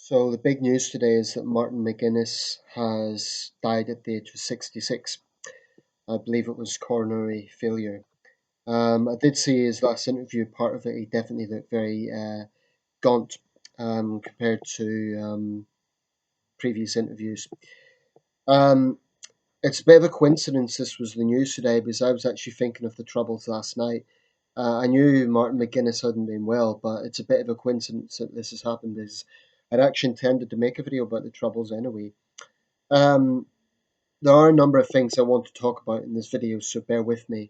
So the big news today is that Martin McGuinness has died at the age of 66. I believe it was coronary failure. I did see his last interview. Part of it, he definitely looked very gaunt compared to previous interviews. Um, it's a bit of a coincidence this was the news today because I was actually thinking of the Troubles last night. I knew Martin McGuinness hadn't been well, but it's a bit of a coincidence that this has happened. Because I'd actually intended to make a video about the Troubles anyway. Um, there are a number of things I want to talk about in this video, so bear with me.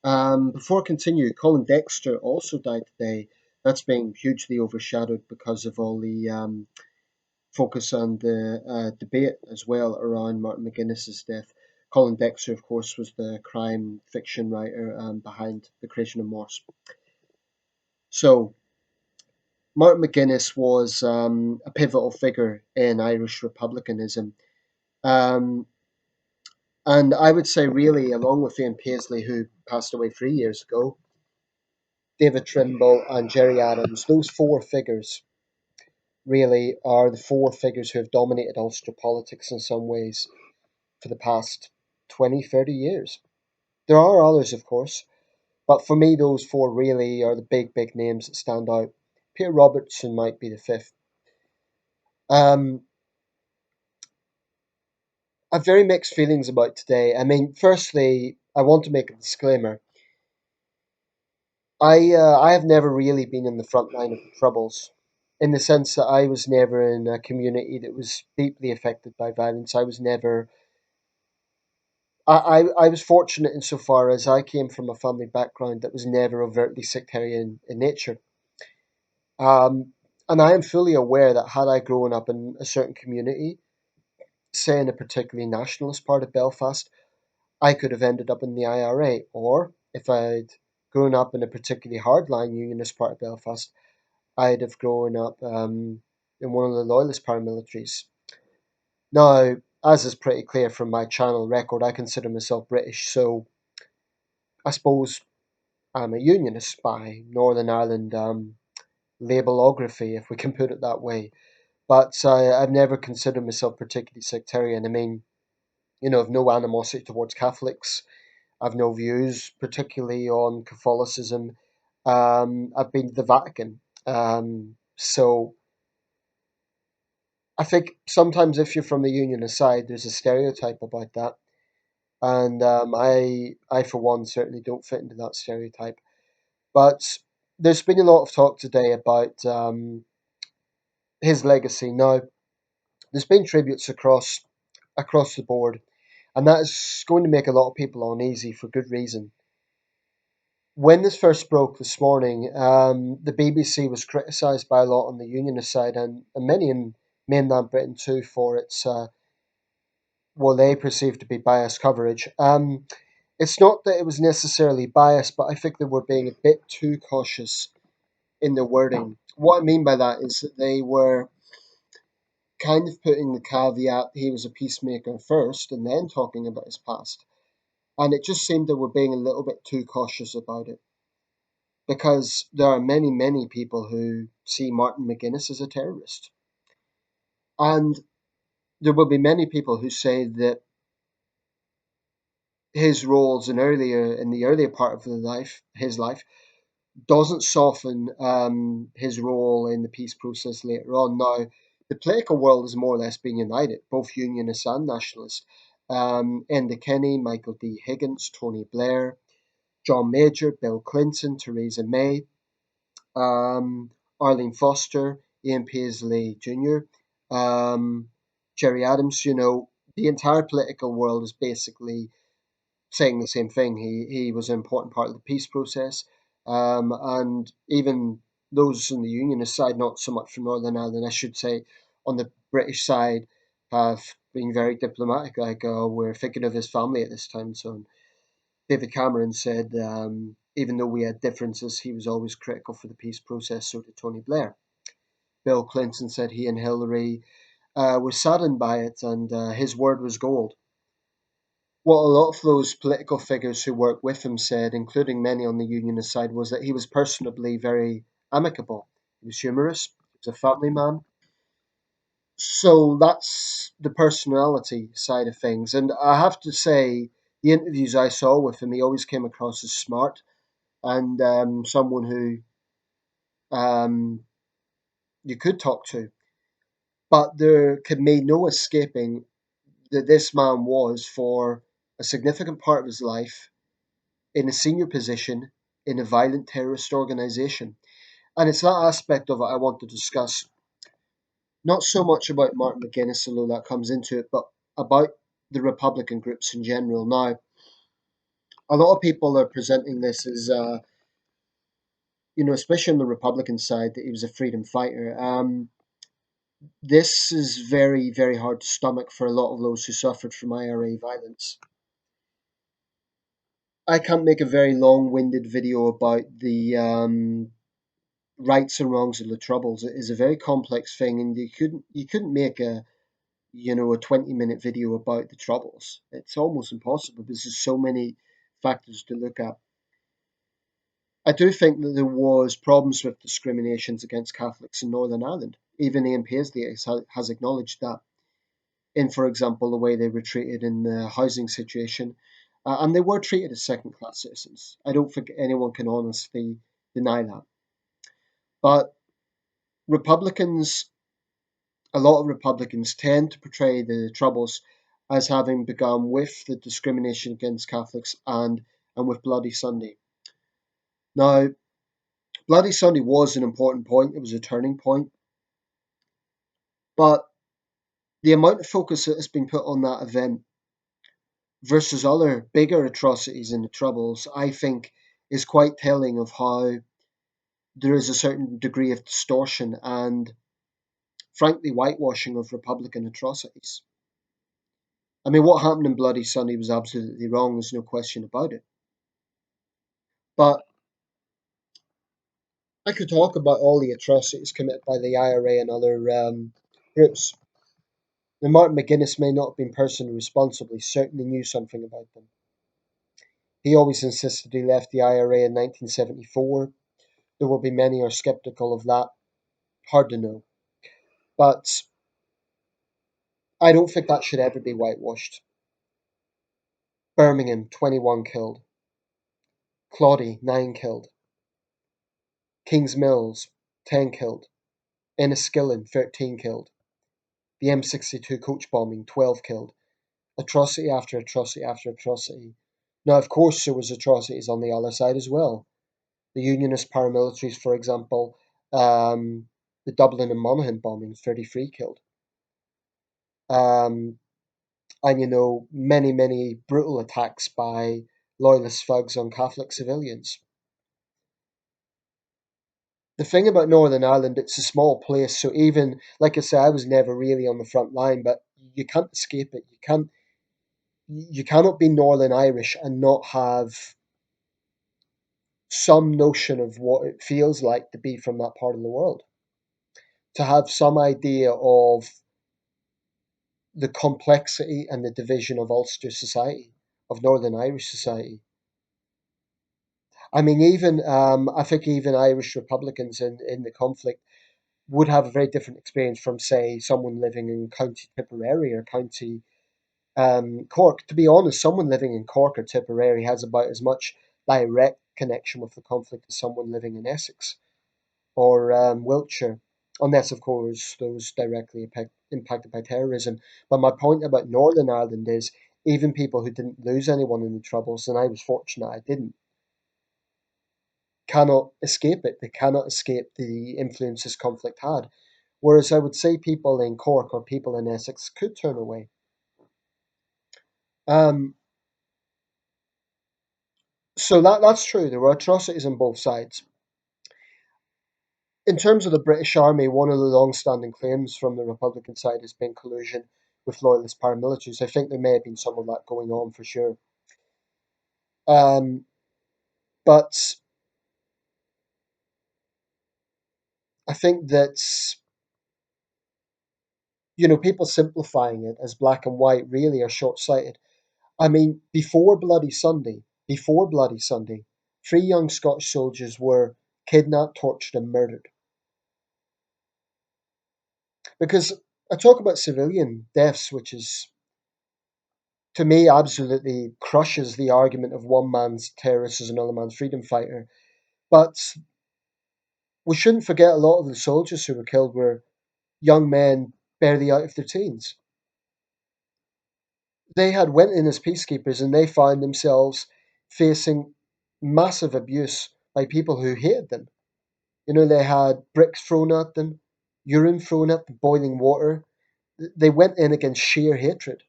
Before I continue, Colin Dexter also died today. That's being hugely overshadowed because of all the focus on the debate as well around Martin McGuinness's death. Colin Dexter, of course, was the crime fiction writer behind the creation of Morse. So, Martin McGuinness was a pivotal figure in Irish republicanism. Um, And I would say, really, along with Ian Paisley, who passed away 3 years ago, David Trimble, and Gerry Adams, those four figures really are the four figures who have dominated Ulster politics in some ways for the past 20, 30 years. There are others, of course, but for me, those four really are the big, big names that stand out. Peter Robertson might be the fifth. Um, I have very mixed feelings about today. I mean, firstly, I want to make a disclaimer. I have never really been in the front line of the troubles, in the sense that I was never in a community that was deeply affected by violence. I was never. I was fortunate insofar as I came from a family background that was never overtly sectarian in nature. Um, and I am fully aware that had I grown up in a certain community, say in a particularly nationalist part of Belfast, I could have ended up in the IRA. Or if I'd grown up in a particularly hardline unionist part of Belfast, I'd have grown up in one of the loyalist paramilitaries. Now, as is pretty clear from my channel record, I consider myself British, so I suppose I'm a unionist by Northern Ireland labelography, if we can put it that way. But I've never considered myself particularly sectarian. I mean, I've no animosity towards Catholics. I've no views particularly on Catholicism. I've been to the Vatican. So I think sometimes if you're from the unionist side, there's a stereotype about that, and I for one certainly don't fit into that stereotype. But there's been a lot of talk today about his legacy. Now, there's been tributes across the board, and that is going to make a lot of people uneasy for good reason. When this first broke this morning, the BBC was criticised by a lot on the unionist side, and many in mainland Britain too, for its what they perceived to be biased coverage. It's not that it was necessarily biased, but I think they were being a bit too cautious in their wording. What I mean by that is that they were kind of putting the caveat he was a peacemaker first and then talking about his past. And it just seemed they were being a little bit too cautious about it. Because there are many, many people who see Martin McGuinness as a terrorist. And there will be many people who say that his roles in the earlier part of his life, doesn't soften his role in the peace process later on. Now, the political world has more or less been united, both unionists and nationalists. Enda Kenny, Michael D. Higgins, Tony Blair, John Major, Bill Clinton, Theresa May, Arlene Foster, Ian Paisley Jr., Gerry Adams. The entire political world is basically saying the same thing. He was an important part of the peace process, and even those on the unionist side, not so much from Northern Ireland, I should say, on the British side, have been very diplomatic. Like, we're thinking of his family at this time. So David Cameron said, even though we had differences, he was always critical for the peace process. So did Tony Blair. Bill Clinton said he and Hillary were saddened by it, and his word was gold. What a lot of those political figures who worked with him said, including many on the unionist side, was that he was personably very amicable. He was humorous. He was a family man. So that's the personality side of things. And I have to say, the interviews I saw with him, he always came across as smart and someone who um, you could talk to. But there could be no escaping that this man was, for a significant part of his life, in a senior position in a violent terrorist organization. And it's that aspect of it I want to discuss. Not so much about Martin McGuinness, although that comes into it, but about the Republican groups in general. Now, a lot of people are presenting this as, especially on the Republican side, that he was a freedom fighter. This is very, very hard to stomach for a lot of those who suffered from IRA violence. I can't make a very long-winded video about the rights and wrongs of the Troubles. It is a very complex thing, and you couldn't make a 20-minute video about the Troubles. It's almost impossible because there's so many factors to look at. I do think that there was problems with discriminations against Catholics in Northern Ireland. Even Ian Paisley has acknowledged that in, for example, the way they were treated in the housing situation. And they were treated as second-class citizens. I don't think anyone can honestly deny that. But Republicans, a lot of Republicans tend to portray the Troubles as having begun with the discrimination against Catholics and with Bloody Sunday. Now, Bloody Sunday was an important point. It was a turning point. But the amount of focus that has been put on that event versus other bigger atrocities in the Troubles, I think, is quite telling of how there is a certain degree of distortion and, frankly, whitewashing of Republican atrocities. I mean, what happened in Bloody Sunday was absolutely wrong, there's no question about it. But I could talk about all the atrocities committed by the IRA and other groups. Now, Martin McGuinness may not have been personally responsible, he certainly knew something about them. He always insisted he left the IRA in 1974. There will be many who are skeptical of that. Hard to know. But I don't think that should ever be whitewashed. Birmingham, 21 killed. Claudy, 9 killed. Kings Mills, 10 killed. Enniskillen, 13 killed. The M62 coach bombing, 12 killed. Atrocity after atrocity after atrocity. Now, of course, there was atrocities on the other side as well. The Unionist paramilitaries, for example, the Dublin and Monaghan bombings, 33 killed. And, many, many brutal attacks by loyalist thugs on Catholic civilians. The thing about Northern Ireland, it's a small place, so even, like I say, I was never really on the front line, but you can't escape it. You cannot be Northern Irish and not have some notion of what it feels like to be from that part of the world. To have some idea of the complexity and the division of Ulster society, of Northern Irish society. I mean, I think even Irish Republicans in the conflict would have a very different experience from, say, someone living in County Tipperary or County Cork. To be honest, someone living in Cork or Tipperary has about as much direct connection with the conflict as someone living in Essex or Wiltshire, unless, of course, those directly impacted by terrorism. But my point about Northern Ireland is even people who didn't lose anyone in the Troubles, and I was fortunate I didn't, cannot escape it. They cannot escape the influence this conflict had. Whereas I would say people in Cork or people in Essex could turn away. Um, so that's true. There were atrocities on both sides. In terms of the British Army, one of the long-standing claims from the Republican side has been collusion with loyalist paramilitaries. I think there may have been some of that going on for sure. Um, but I think that, people simplifying it as black and white really are short-sighted. I mean, before Bloody Sunday, 3 young Scottish soldiers were kidnapped, tortured, and murdered. Because I talk about civilian deaths, which is to me absolutely crushes the argument of one man's terrorist is another man's freedom fighter. But we shouldn't forget a lot of the soldiers who were killed were young men barely out of their teens. They had went in as peacekeepers and they found themselves facing massive abuse by people who hated them. You know, they had bricks thrown at them, urine thrown at them, boiling water. They went in against sheer hatred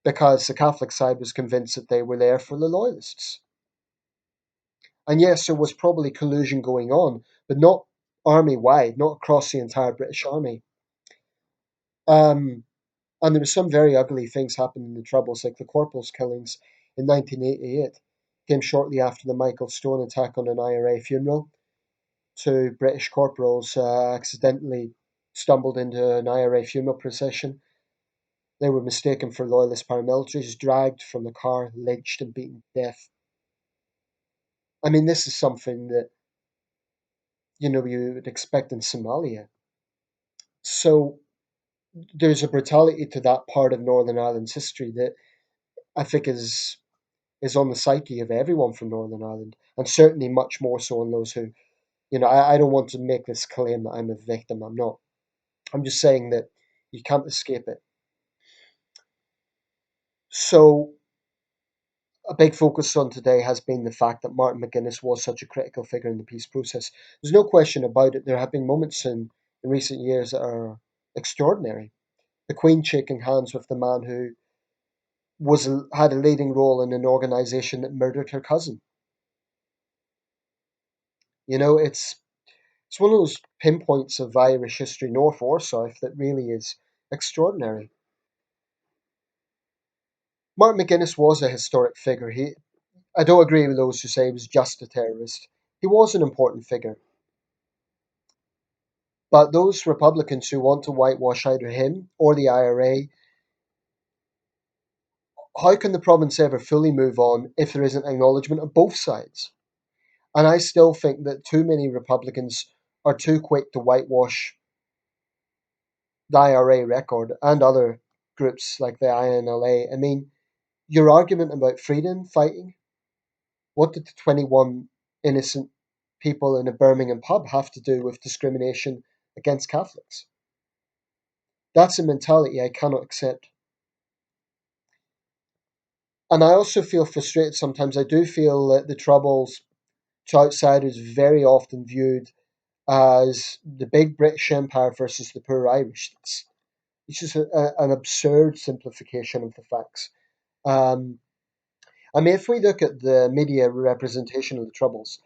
because the Catholic side was convinced that they were there for the loyalists. And yes, there was probably collusion going on, but not army wide, not across the entire British Army. Um, and there were some very ugly things happening in the Troubles, like the Corporals killings in 1988 came shortly after the Michael Stone attack on an IRA funeral. Two British corporals accidentally stumbled into an IRA funeral procession. They were mistaken for loyalist paramilitaries, dragged from the car, lynched and beaten to death. I mean, this is something that, you would expect in Somalia. So there's a brutality to that part of Northern Ireland's history that I think is on the psyche of everyone from Northern Ireland, and certainly much more so on those who, I don't want to make this claim that I'm a victim. I'm not. I'm just saying that you can't escape it. So a big focus on today has been the fact that Martin McGuinness was such a critical figure in the peace process. There's no question about it. There have been moments in recent years that are extraordinary. The Queen shaking hands with the man who had a leading role in an organisation that murdered her cousin. It's one of those pinpoints of Irish history, north or south, that really is extraordinary. Martin McGuinness was a historic figure. I don't agree with those who say he was just a terrorist. He was an important figure. But those Republicans who want to whitewash either him or the IRA, how can the province ever fully move on if there isn't acknowledgement of both sides? And I still think that too many Republicans are too quick to whitewash the IRA record and other groups like the INLA. I mean, your argument about freedom fighting, what did the 21 innocent people in a Birmingham pub have to do with discrimination against Catholics? That's a mentality I cannot accept. And I also feel frustrated sometimes. I do feel that the Troubles to outsiders very often viewed as the big British Empire versus the poor Irish. It's just an absurd simplification of the facts. Um, I mean, if we look at the media representation of the Troubles,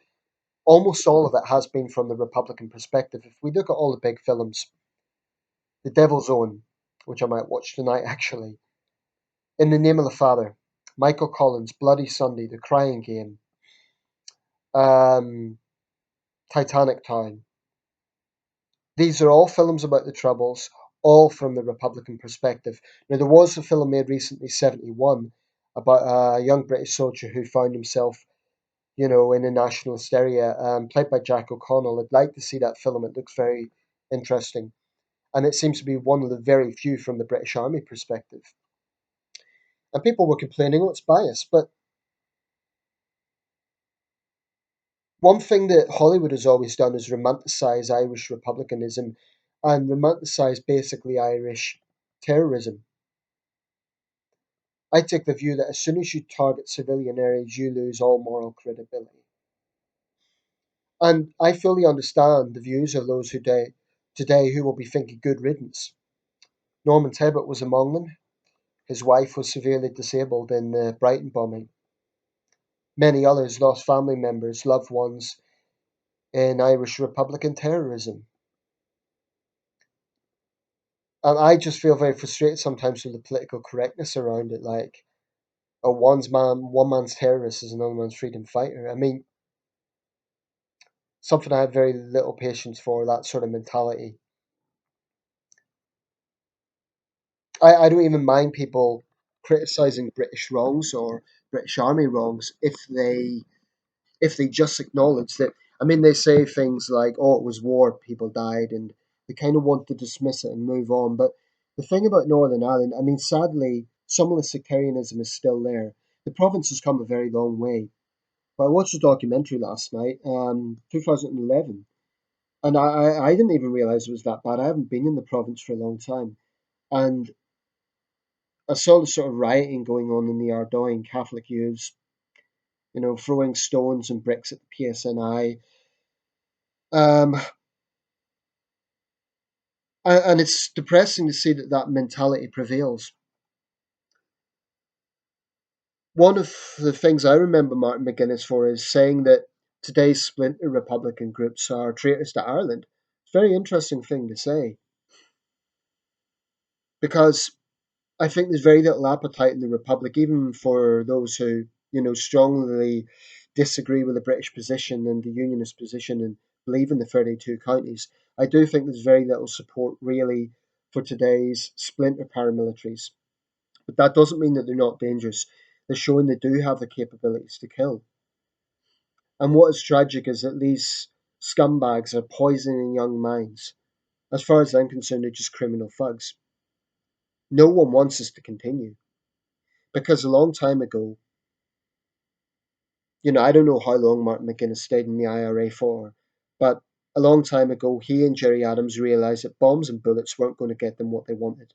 almost all of it has been from the Republican perspective. If we look at all the big films, The Devil's Own, which I might watch tonight actually, In the Name of the Father, Michael Collins, Bloody Sunday, The Crying Game, um, Titanic Town. These are all films about the Troubles, all from the Republican perspective. Now, there was a film made recently, 71, about a young British soldier who found himself, in a nationalist area, played by Jack O'Connell. I'd like to see that film. It looks very interesting. And it seems to be one of the very few from the British Army perspective. And people were complaining, oh, it's biased. But one thing that Hollywood has always done is romanticize Irish republicanism and romanticize basically Irish terrorism. I take the view that as soon as you target civilian areas, you lose all moral credibility. And I fully understand the views of those today who will be thinking good riddance. Norman Tebbit was among them. His wife was severely disabled in the Brighton bombing. Many others lost family members, loved ones in Irish Republican terrorism. And I just feel very frustrated sometimes with the political correctness around it. Like, one man's terrorist is another man's freedom fighter. I mean, something I have very little patience for, that sort of mentality. I don't even mind people criticizing British wrongs or British Army wrongs if they just acknowledge that. I mean, they say things like, "Oh, it was war, people died," and They kind of want to dismiss it and move on. But the thing about Northern Ireland, I mean, sadly, some of the sectarianism is still there. The province has come a very long way. But I watched a documentary last night, 2011, and I didn't even realize it was that bad. I haven't been in the province for a long time. And I saw the sort of rioting going on in the Ardoyne, Catholic youths, throwing stones and bricks at the PSNI. Um, and it's depressing to see that that mentality prevails. One of the things I remember Martin McGuinness for is saying that today's splinter Republican groups are traitors to Ireland. It's a very interesting thing to say because I think there's very little appetite in the Republic, even for those who, strongly disagree with the British position and the Unionist position and believe in the 32 counties. I do think there's very little support really for today's splinter paramilitaries. But that doesn't mean that they're not dangerous. They're showing they do have the capabilities to kill. And what is tragic is that these scumbags are poisoning young minds. As far as I'm concerned, they're just criminal thugs. No one wants us to continue. Because a long time ago, I don't know how long Martin McGuinness stayed in the IRA for, but a long time ago, he and Gerry Adams realised that bombs and bullets weren't going to get them what they wanted.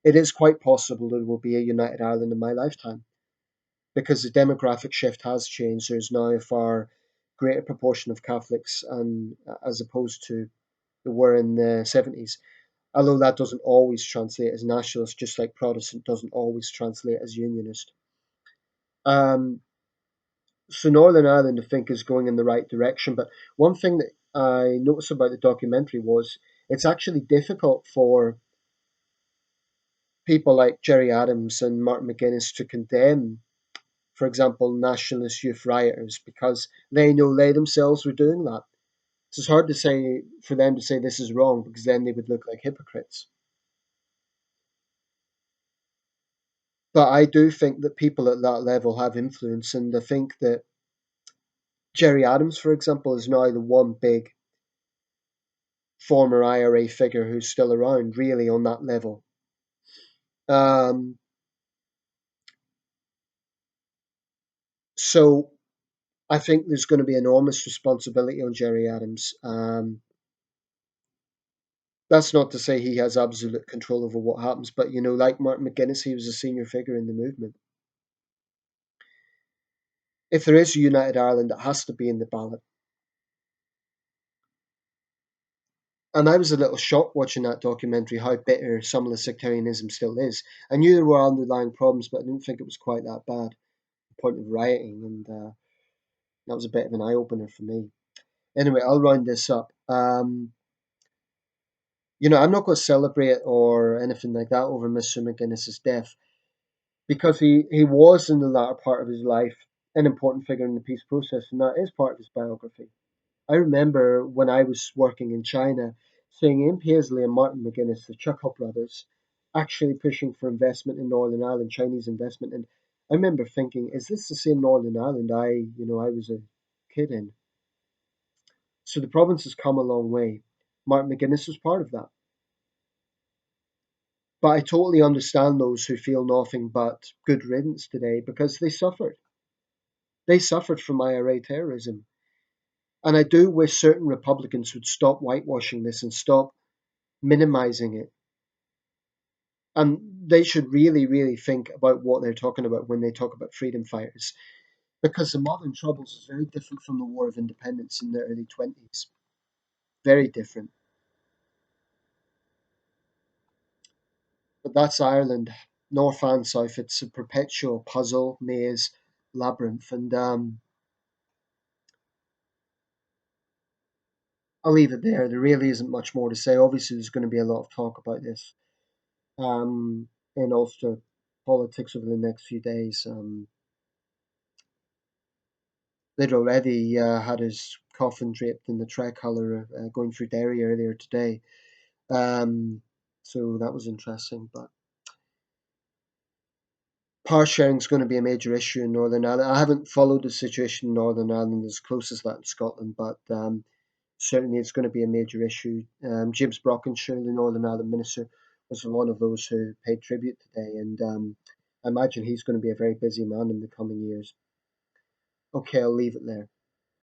It is quite possible there will be a united Ireland in my lifetime because the demographic shift has changed. There's now a far greater proportion of Catholics, and as opposed to there were in the 70s. Although that doesn't always translate as nationalist, just like Protestant doesn't always translate as unionist. Um, so Northern Ireland, I think, is going in the right direction. But one thing that I noticed about the documentary was it's actually difficult for people like Gerry Adams and Martin McGuinness to condemn, for example, nationalist youth rioters because they know they themselves were doing that. So it's hard to say for them to say this is wrong because then they would look like hypocrites. But I do think that people at that level have influence, and I think that Gerry Adams, for example, is now the one big former IRA figure who's still around, really, on that level. Um, so I think there's going to be enormous responsibility on Gerry Adams. That's not to say he has absolute control over what happens, but like Martin McGuinness, he was a senior figure in the movement. If there is a united Ireland, it has to be in the ballot. And I was a little shocked watching that documentary how bitter some of the sectarianism still is. I knew there were underlying problems, but I didn't think it was quite that bad. The point of rioting, and that was a bit of an eye opener for me. Anyway, I'll round this up. I'm not going to celebrate or anything like that over Mr. McGuinness's death because he was in the latter part of his life an important figure in the peace process, and that is part of his biography. I remember when I was working in China, seeing Ian Paisley and Martin McGuinness, the Chuckle brothers, actually pushing for investment in Northern Ireland, Chinese investment. And I remember thinking, is this the same Northern Ireland I was a kid in? So the province has come a long way. Martin McGuinness was part of that. But I totally understand those who feel nothing but good riddance today because they suffered. They suffered from IRA terrorism. And I do wish certain Republicans would stop whitewashing this and stop minimizing it. And they should really, really think about what they're talking about when they talk about freedom fighters. Because the modern Troubles is very different from the War of Independence in the early 20s. Very different. But that's Ireland, north and south. It's a perpetual puzzle, maze, labyrinth. And I'll leave it there. There really isn't much more to say. Obviously, there's going to be a lot of talk about this in Ulster politics over the next few days. They'd already had his coffin draped in the tricolour going through Derry earlier today. Um, so that was interesting. But power sharing is going to be a major issue in Northern Ireland. I haven't followed the situation in Northern Ireland as close as that in Scotland, but certainly it's going to be a major issue. James Brockenshire, the Northern Ireland minister, was one of those who paid tribute today, and I imagine he's going to be a very busy man in the coming years. Okay, I'll leave it there.